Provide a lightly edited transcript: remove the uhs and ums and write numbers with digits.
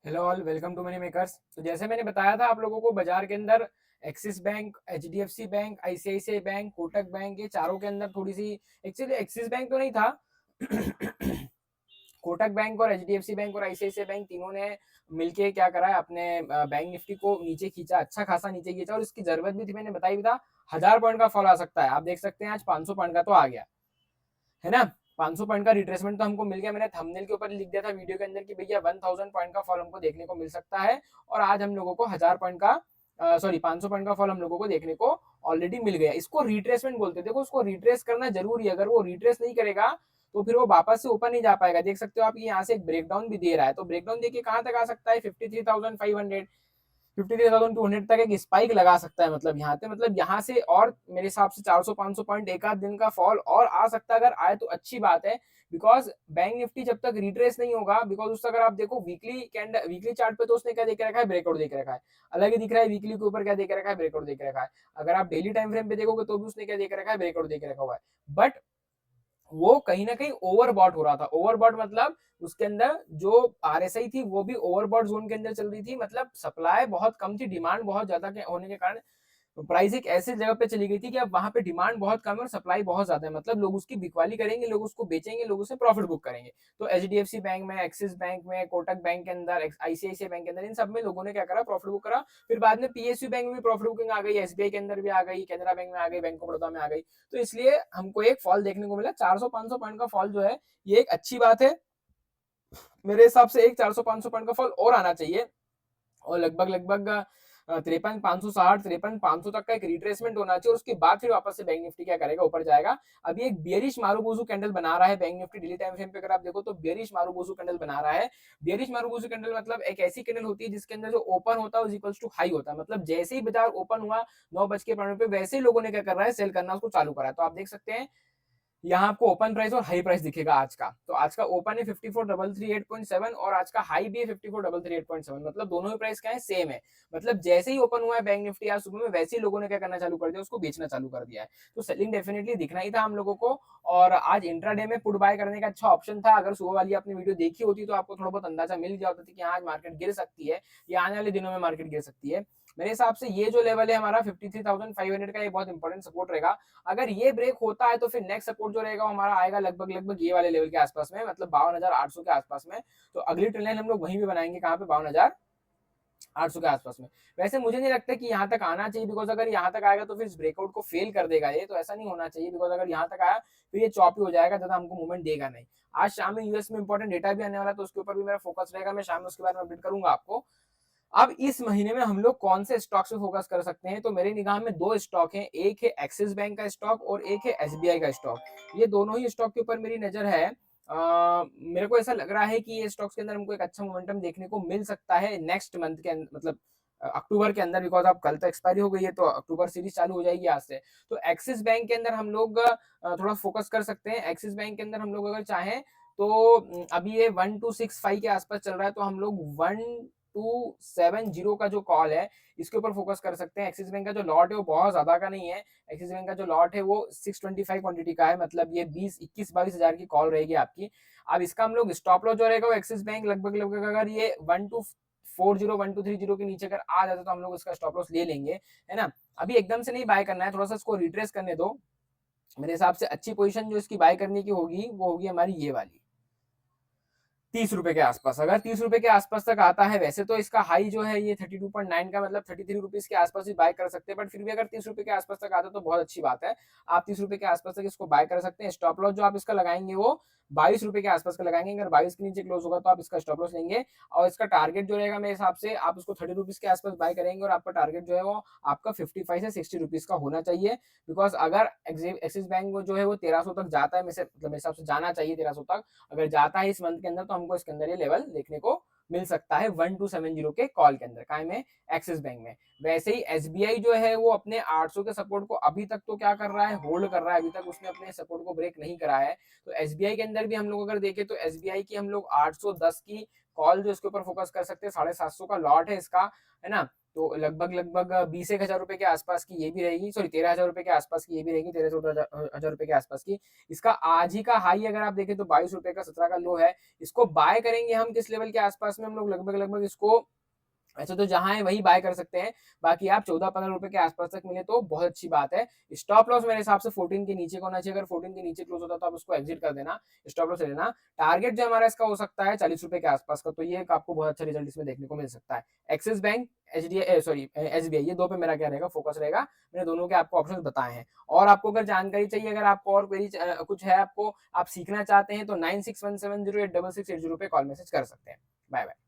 Hello all, welcome to money makers. तो जैसे मैंने बताया था आप लोगों को, बाजार के अंदर axis bank, HDFC bank, ICICI bank, Kotak bank, ये चारों के अंदर थोड़ी सी, एक्चुअली एक्सिस बैंक तो नहीं था। कोटक बैंक और एचडीएफसी बैंक और आईसीआईसीआई बैंक तीनों ने मिलके क्या करा है, अपने बैंक निफ्टी को नीचे खींचा, अच्छा खासा नीचे खींचा, और इसकी जरूरत भी थी, मैंने बताई भी था। 1000 पॉइंट का फॉल आ सकता है। आप देख सकते हैं आज 500 पॉइंट का तो आ गया है ना। 500 पॉइंट का रिट्रेसमेंट तो हमको मिल गया। मैंने थंबनेल के ऊपर लिख दिया था वीडियो के अंदर कि भैया 1000 पॉइंट का फॉल हमको देखने को मिल सकता है। और आज हम लोगों को 1000 पॉइंट का, सॉरी, 500 पॉइंट का फॉल हम लोगों को देखने को ऑलरेडी मिल गया। इसको रिट्रेसमेंट बोलते हैं। देखो, उसको रिट्रेस करना जरूरी है। अगर वो रिट्रेस नहीं करेगा तो फिर वो वापस से ऊपर नहीं जा पाएगा। देख सकते हो आप, यहाँ से एक ब्रेकडाउन भी दे रहा है। तो ब्रेकडाउन देखिए कहाँ तक आ सकता है, 53,500, 53,200 तक एक स्पाइक लगा सकता है। मतलब यहाँ से, मतलब यहाँ से, और मेरे हिसाब से 400-500 पॉइंट एक आध दिन का फॉल और आ सकता है। अगर आए तो अच्छी बात है, बिकॉज बैंक निफ्टी जब तक रिट्रेस नहीं होगा, बिकॉज उसका अगर आप देखो वीकली कैंडल, वीकली चार्ट पे, तो उसने क्या देख रखा है, ब्रेकआउट देख रखा है। अलग ही दिख रहा है, वीकली के ऊपर क्या देख रखा है, ब्रेकआउट देख रखा है। अगर आप डेली टाइम फ्रेम पे देखोगे तो भी उसने क्या देख रखा है, ब्रेकआउट देख रखा हुआ है। बट वो कहीं ना कहीं ओवरबॉट हो रहा था। ओवरबॉट मतलब उसके अंदर जो आरएसआई थी वो भी ओवरबॉट जोन के अंदर चल रही थी। मतलब सप्लाई बहुत कम थी, डिमांड बहुत ज्यादा होने के कारण प्राइस एक ऐसी जगह पे चली गई थी कि अब वहां पे डिमांड बहुत कम है और सप्लाई बहुत ज्यादा है। मतलब लोग उसकी बिकवाली करेंगे, लोग उसको बेचेंगे, लोग उसे प्रॉफिट बुक करेंगे। तो एचडीएफसी बैंक में, एक्सिस बैंक में, कोटक बैंक के अंदर, आईसीआईसीआई बैंक के अंदर, इन सब में लोगों ने क्या करा, प्रॉफिट बुक करा। फिर बाद में पीएसयू बैंक में भी प्रॉफिट बुकिंग आ गई, एसबीआई के अंदर भी आ गई, कैनरा बैंक में आ गई, बैंक ऑफ बड़ौदा में आ गई। तो इसलिए हमको एक फॉल देखने को मिला। 400-500 पॉइंट का फॉल जो है, ये एक अच्छी बात है। मेरे हिसाब से एक 400-500 पॉइंट का फॉल और आना चाहिए, और लगभग लगभग 53,560, 53,500 तक का एक रिट्रेसमेंट होना चाहिए। और उसके बाद फिर वापस से बैंक निफ्टी क्या करेगा, ऊपर जाएगा। अभी एक बियरिश मारूबोजू कैंडल बना रहा है bank Nifty. Daily time frame पे अगर आप देखो तो बियरिश मारूबोजू कैंडल बना रहा है। बियरिश मारूबोजू कैंडल मतलब एक ऐसी कैंडल होती है जिसके अंदर जो ओपन होता है इक्वल्स टू हाई होता है। मतलब जैसे ही बाजार ओपन हुआ 9:15 पे, वैसे ही लोगों ने क्या कर रहा है, सेल करना उसको चालू करा है। तो आप देख सकते हैं यहाँ आपको ओपन प्राइस और हाई प्राइस दिखेगा आज का। तो आज का ओपन है 54,338.7 और आज का हाई भी है 54,338.7। मतलब दोनों ही प्राइस क्या है, सेम है। मतलब जैसे ही ओपन हुआ है बैंक निफ्टी आज सुबह में, वैसे ही लोगों ने क्या करना चालू कर दिया, उसको बेचना चालू कर दिया है। तो सेलिंग डेफिनेटली दिखना ही था हम लोगों को। और आज इंट्राडे में पुट बाय करने का अच्छा ऑप्शन था। अगर सुबह वाली आपने वीडियो देखी होती तो आपको थोड़ा बहुत अंदाजा मिल गया होता कि आज मार्केट गिर सकती है, या आने वाले दिनों में मार्केट गिर सकती है। मेरे हिसाब से ये जो लेवल है हमारा 53,500 का, ये बहुत इंपॉर्टेंट सपोर्ट रहेगा। अगर ये ब्रेक होता है तो फिर नेक्स्ट सपोर्ट जो रहेगा वो हमारा आएगा लगभग लगभग ये वाले लेवल के आसपास में, मतलब 52,800 के आसपास में। तो अगली ट्रेन लाइन हम लोग वहीं भी बनाएंगे, कहाँ पे, 52,800 के आसपास में। वैसे मुझे नहीं लगता कि यहाँ तक आना चाहिए, बिकॉज अगर यहाँ तक आएगा तो फिर इस ब्रेकआउट को फेल कर देगा ये। तो ऐसा नहीं होना चाहिए, बिकॉज अगर यहाँ तक आया फिर ये चॉपी हो जाएगा, ज्यादा हमको मूवमेंट देगा नहीं। आज शाम में यूएस में इंपॉर्टेंट डेटा भी आने वाला है, तो उसके ऊपर भी मेरा फोकस रहेगा। मैं शाम में उसके बारे में अपडेट करूंगा आपको। अब इस महीने में हम लोग कौन से स्टॉक से फोकस कर सकते हैं, तो मेरे निगाह में दो स्टॉक हैं। एक है एक्सिस बैंक का स्टॉक और एक है एसबीआई का स्टॉक। ये दोनों ही स्टॉक के ऊपर मेरी नजर है। मेरे को ऐसा लग रहा है कि ये स्टॉक्स के अंदर हमको एक अच्छा मोमेंटम देखने को मिल सकता है नेक्स्ट मंथ के मतलब अक्टूबर के अंदर। बिकॉज अब कल तो एक्सपायरी हो गई है, तो अक्टूबर सीरीज चालू हो जाएगी आज से। तो एक्सिस बैंक के अंदर हम लोग थोड़ा फोकस कर सकते हैं। एक्सिस बैंक के अंदर हम लोग अगर चाहें तो अभी ये 1265 के आसपास चल रहा है, तो हम लोग 1270 का जो कॉल है इसके ऊपर फोकस कर सकते हैं। एक्सिस बैंक का जो लॉट है वो बहुत ज्यादा का नहीं है। एक्सिस बैंक का जो लॉट है वो 625 क्वांटिटी का है। मतलब ये 20-21-22 हजार की कॉल रहेगी आपकी। अब इसका हम लोग स्टॉप लॉस जो रहेगा वो एक्सिस बैंक लगभग लगभग, अगर ये 1240 1230 के नीचे अगर आ जाता तो हम लोग इसका स्टॉप लॉस ले लेंगे, है ना। अभी एकदम से नहीं बाय करना है, थोड़ा सा इसको रिट्रेस करने दो। मेरे हिसाब से अच्छी पोजीशन जो इसकी बाय करने की होगी वो होगी हमारी ये वाली, 30 रुपए के आसपास। अगर 30 रुपए के आसपास तक आता है, वैसे तो इसका हाई जो है ये 32.9 का, मतलब 33 रुपीज के आसपास ही बाय कर सकते हैं। बट फिर भी अगर 30 रुपए के आसपास तक आता है तो बहुत अच्छी बात है। आप 30 रुपए के आसपास तक इसको बाय कर सकते हैं। स्टॉप लॉस जो आप इसका लगाएंगे वो 22 रुपए के आसपास का लगाएंगे। अगर 22 के नीचे क्लोज होगा तो आप इसका स्टॉप लॉस लेंगे। और इसका टारगेट जो रहेगा मेरे हिसाब से आप उसको 30 रुपीज के आसपास बाय करेंगे, और आपका टारगेट जो है वो आपका 55 से 60 रुपीज का होना चाहिए। बिकॉज अगर एक्सिस बैंक जो है वो 1300 तक जाता है, मतलब मेरे हिसाब से जाना चाहिए 1300 तक। अगर जाता है इस मंथ के अंदर तो हमको इसके अंदर ये लेवल देखने को मिल सकता है 1270 के कॉल के अंदर, काय में, एक्सिस बैंक में। वैसे ही एसबीआई जो है वो अपने 800 के सपोर्ट को अभी तक तो क्या कर रहा है, होल्ड कर रहा है। अभी तक उसने अपने सपोर्ट को ब्रेक नहीं करा है। तो एसबीआई के अंदर भी हम लोग अगर देखें तो एसबीआई की हम लोग 810 की कॉल जो इसके ऊपर फोकस कर सकते हैं, 750 का लॉट है इसका, है ना। तो लगभग 20 रुपए के आसपास की ये भी रहेगी, सॉरी 13,000 रुपए के आसपास की ये भी रहेगी, 13-14 हजार रुपए के आसपास की। इसका आज ही का हाई अगर आप देखें तो 22 रुपए का, 17 का लो है। इसको बाय करेंगे हम किस लेवल के आसपास में, हम लोग लगभग इसको ऐसे तो जहां है वही बाय कर सकते हैं, बाकी आप 14-15 रुपए के आसपास तक मिले तो बहुत अच्छी बात है। स्टॉप लॉस मेरे हिसाब से 14 के नीचे का होना चाहिए, अगर 14 के नीचे क्लोज होता तो आप उसको एग्जिट कर देना, स्टॉप लॉस ले लेना। टारगेट जो हमारा इसका हो सकता है 40 रुपए के आसपास का, तो ये आपको बहुत अच्छा रिजल्ट इसमें देखने को मिल सकता है। एक्सिस बैंक, एसबीआई, ये दो पे मेरा क्या रहेगा, फोकस रहेगा। मैंने दोनों के आपको ऑप्शन बताए हैं। और आपको अगर जानकारी चाहिए, अगर आपको और कोई कुछ है, आपको आप सीखना चाहते हैं तो 9617086680 पे कॉल मैसेज कर सकते हैं। Bye bye.